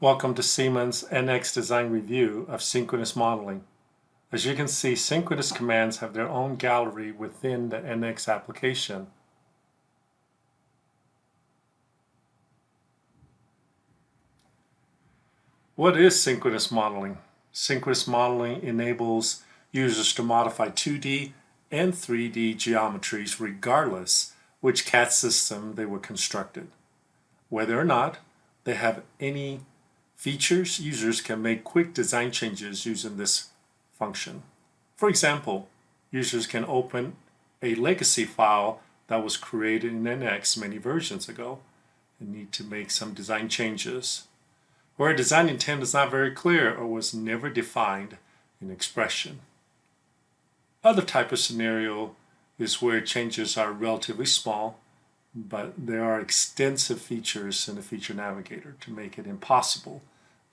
Welcome to Siemens NX Design Review of Synchronous Modeling. As you can see, synchronous commands have their own gallery within the NX application. What is synchronous modeling? Synchronous modeling enables users to modify 2D and 3D geometries regardless which CAD system they were constructed. Whether or not they have any features, users can make quick design changes using this function. For example, users can open a legacy file that was created in NX many versions ago and need to make some design changes, where a design intent is not very clear or was never defined in expression. Other type of scenario is where changes are relatively small, but there are extensive features in the feature navigator to make it impossible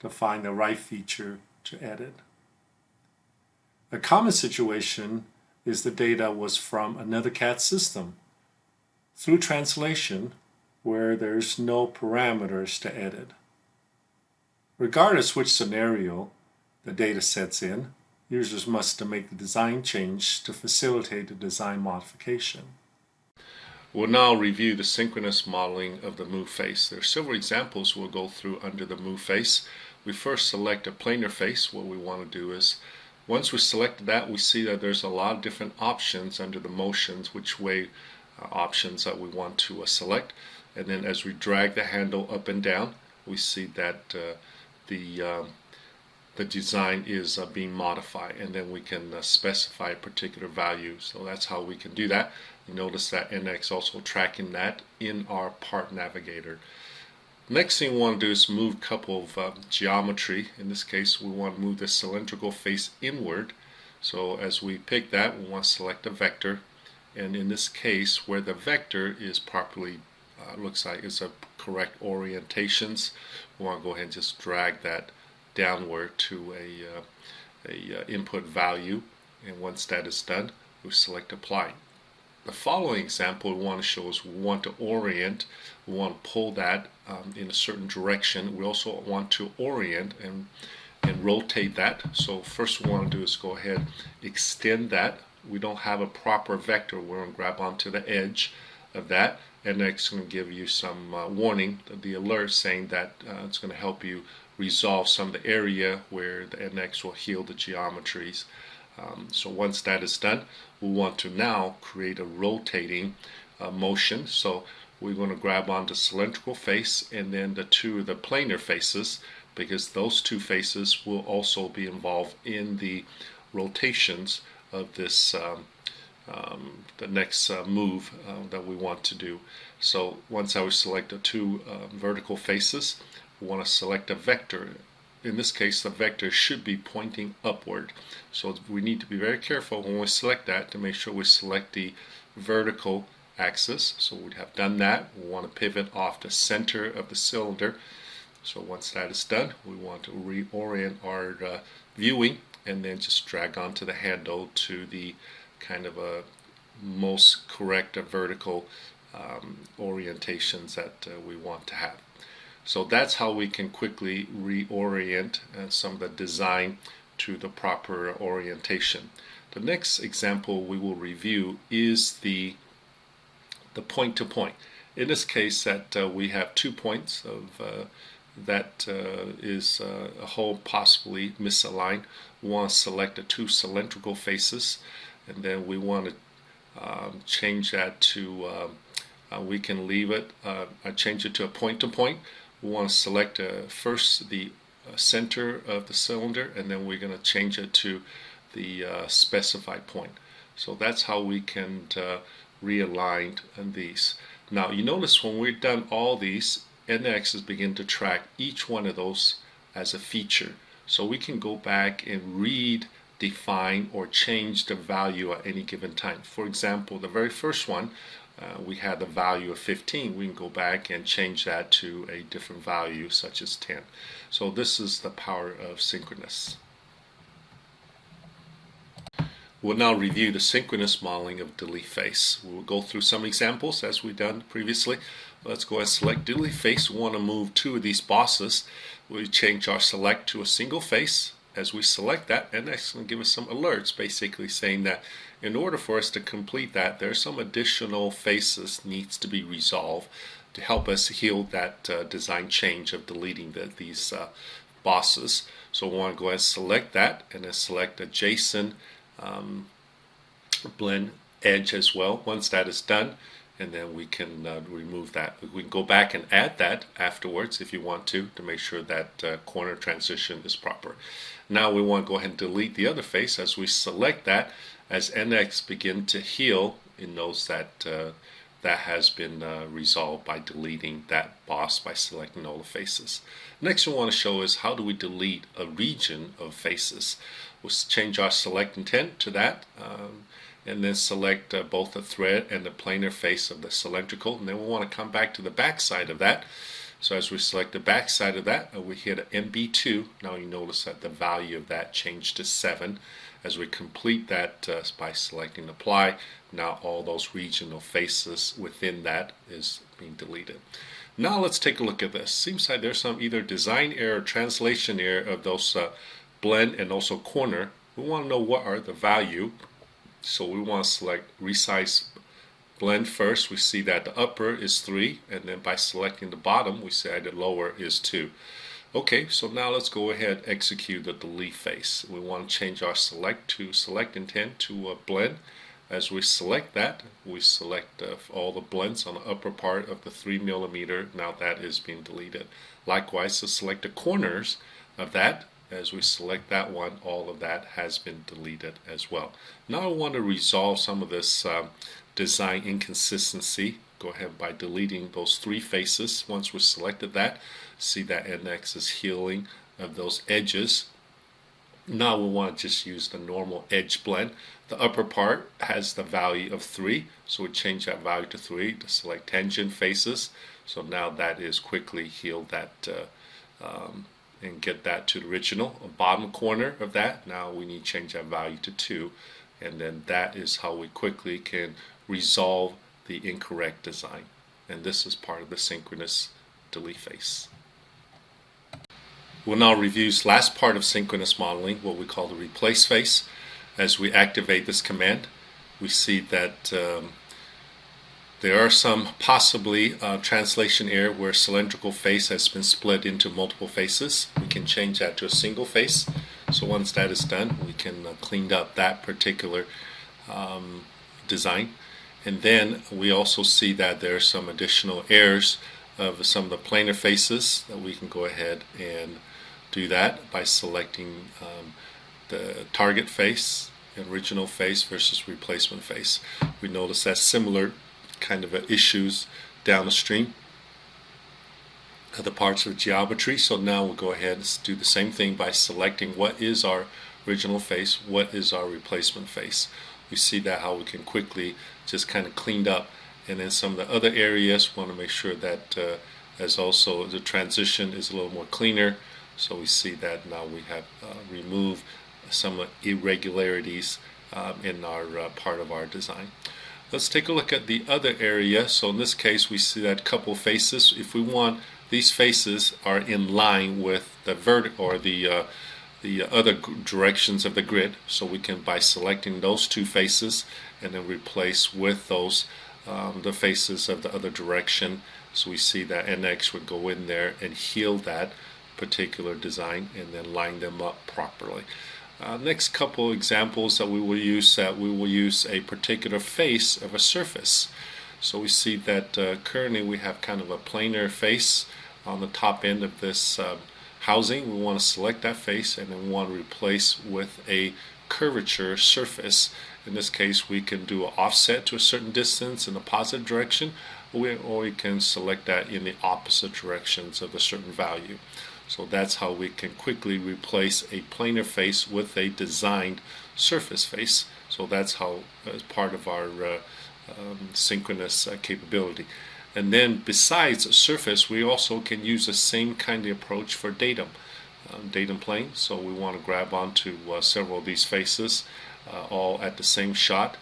to find the right feature to edit. A common situation is the data was from another CAD system through translation where there's no parameters to edit. Regardless which scenario the data sets in, users must make the design change to facilitate the design modification. We'll now review the synchronous modeling of the move face. There are several examples we'll go through under the move face. We first select a planar face. What we want to do is, once we select that, we see that there's a lot of different options under the motions, which way options that we want to select. And then as we drag the handle up and down, we see that the design is being modified, and then we can specify a particular value. So that's how we can do that. You notice that NX also tracking that in our part navigator. Next thing we want to do is move a couple of geometry. In this case, we want to move the cylindrical face inward. So as we pick that, we want to select a vector, and in this case, where the vector is properly looks like it's a correct orientations, we want to go ahead and just drag that downward to a input value, and once that is done, we select apply. The following example we want to show is we want to orient, we want to pull that in a certain direction. We also want to orient and rotate that. So first we want to do is go ahead, extend that. We don't have a proper vector. We're going to grab onto the edge of that, and it's going to give you some warning, the alert saying that it's going to help you resolve some of the area where the NX will heal the geometries. So once that is done, we want to now create a rotating motion. So we're going to grab on the cylindrical face and then the planar faces, because those two faces will also be involved in the rotations of this the next move that we want to do. So once I select the two vertical faces, we want to select a vector. In this case, the vector should be pointing upward. So we need to be very careful when we select that to make sure we select the vertical axis. So we have done that. We want to pivot off the center of the cylinder. So once that is done, we want to reorient our viewing and then just drag onto the handle to the kind of a most correct vertical orientations that we want to have. So that's how we can quickly reorient some of the design to the proper orientation. The next example we will review is the point to point. In this case, that we have 2 points of that is a whole possibly misaligned. We want to select the two cylindrical faces, and then we want to change that to we can leave it change it to a point to point. We want to select first the center of the cylinder, and then we're going to change it to the specified point. So that's how we can realign these. Now you notice when we're done all these, NX is beginning to track each one of those as a feature. So we can go back and redefine or change the value at any given time. For example, the very first one, we had a value of 15. We can go back and change that to a different value such as 10. So this is the power of synchronous. We'll now review the synchronous modeling of delete face. We'll go through some examples as we've done previously. Let's go and select delete face. We want to move two of these bosses. We change our select to a single face. As we select that, NX is going to give us some alerts basically saying that in order for us to complete that, there's some additional faces needs to be resolved to help us heal that design change of deleting these bosses. So we want to go ahead and select that and then select adjacent blend edge as well. Once that is done, and then we can remove that. We can go back and add that afterwards if you want to make sure that corner transition is proper. Now we want to go ahead and delete the other face. As we select that, as NX begin to heal, it knows that that has been resolved by deleting that boss by selecting all the faces. Next we want to show is how do we delete a region of faces. We'll change our select intent to that, and then select both the thread and the planar face of the cylindrical, and then we want to come back to the back side of that. So as we select the back side of that, we hit MB2. Now you notice that the value of that changed to 7. As we complete that by selecting apply, now all those regional faces within that is being deleted. Now let's take a look at this. Seems like there's some either design error or translation error of those blend and also corner. We want to know what are the value. So we want to select resize blend first. We see that the upper is 3, and then by selecting the bottom we say the lower is 2. Okay, so now let's go ahead and execute the delete face. We want to change our select to select intent to blend. As we select that, we select all the blends on the upper part of the 3mm. Now that is being deleted. Likewise, to select the corners of that, as we select that one, all of that has been deleted as well. Now I want to resolve some of this design inconsistency. Go ahead by deleting those 3 faces. Once we selected that, see that NX is healing of those edges. Now we want to just use the normal edge blend. The upper part has the value of 3, so we change that value to 3 to select tangent faces. So now that is quickly healed that and get that to the original. The bottom corner of that, now we need to change that value to 2, and then that is how we quickly can resolve the incorrect design. And this is part of the synchronous delete face. We'll now review this last part of synchronous modeling, what we call the replace face. As we activate this command, we see that there are some possibly translation error where cylindrical face has been split into multiple faces. We can change that to a single face. So once that is done, we can clean up that particular design. And then we also see that there are some additional errors of some of the planar faces that we can go ahead and do that by selecting the target face, original face versus replacement face. We notice that similar kind of issues down the stream of the parts of geometry. So now we'll go ahead and do the same thing by selecting what is our original face, what is our replacement face. We see that how we can quickly just kind of cleaned up, and then some of the other areas we want to make sure that as also the transition is a little more cleaner. So we see that now we have removed some irregularities in our part of our design. Let's take a look at the other area. So in this case we see that couple faces. If we want these faces are in line with the vertical or the other directions of the grid, so we can by selecting those 2 faces and then replace with those the faces of the other direction. So we see that NX would go in there and heal that particular design and then line them up properly. Next couple examples that we will use a particular face of a surface. So we see that currently we have kind of a planar face on the top end of this housing. We want to select that face and then we want to replace with a curvature surface. In this case we can do an offset to a certain distance in the positive direction, or we can select that in the opposite directions of a certain value. So that's how we can quickly replace a planar face with a designed surface face. So that's how, as part of our synchronous capability. And then besides a surface, we also can use the same kind of approach for datum plane. So we want to grab onto several of these faces. all at the same shot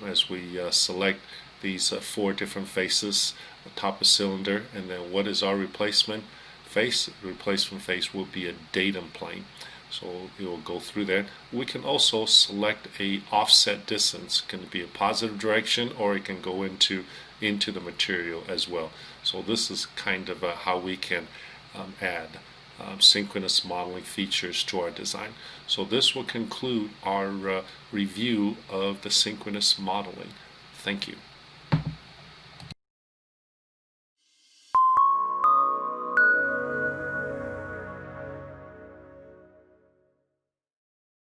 as we select these 4 different faces, the top of cylinder, and then what is our replacement face? The replacement face will be a datum plane. So it will go through there. We can also select a offset distance. It can be a positive direction, or it can go into the material as well. So this is kind of how we can add synchronous modeling features to our design. So this will conclude our review of the synchronous modeling. Thank you.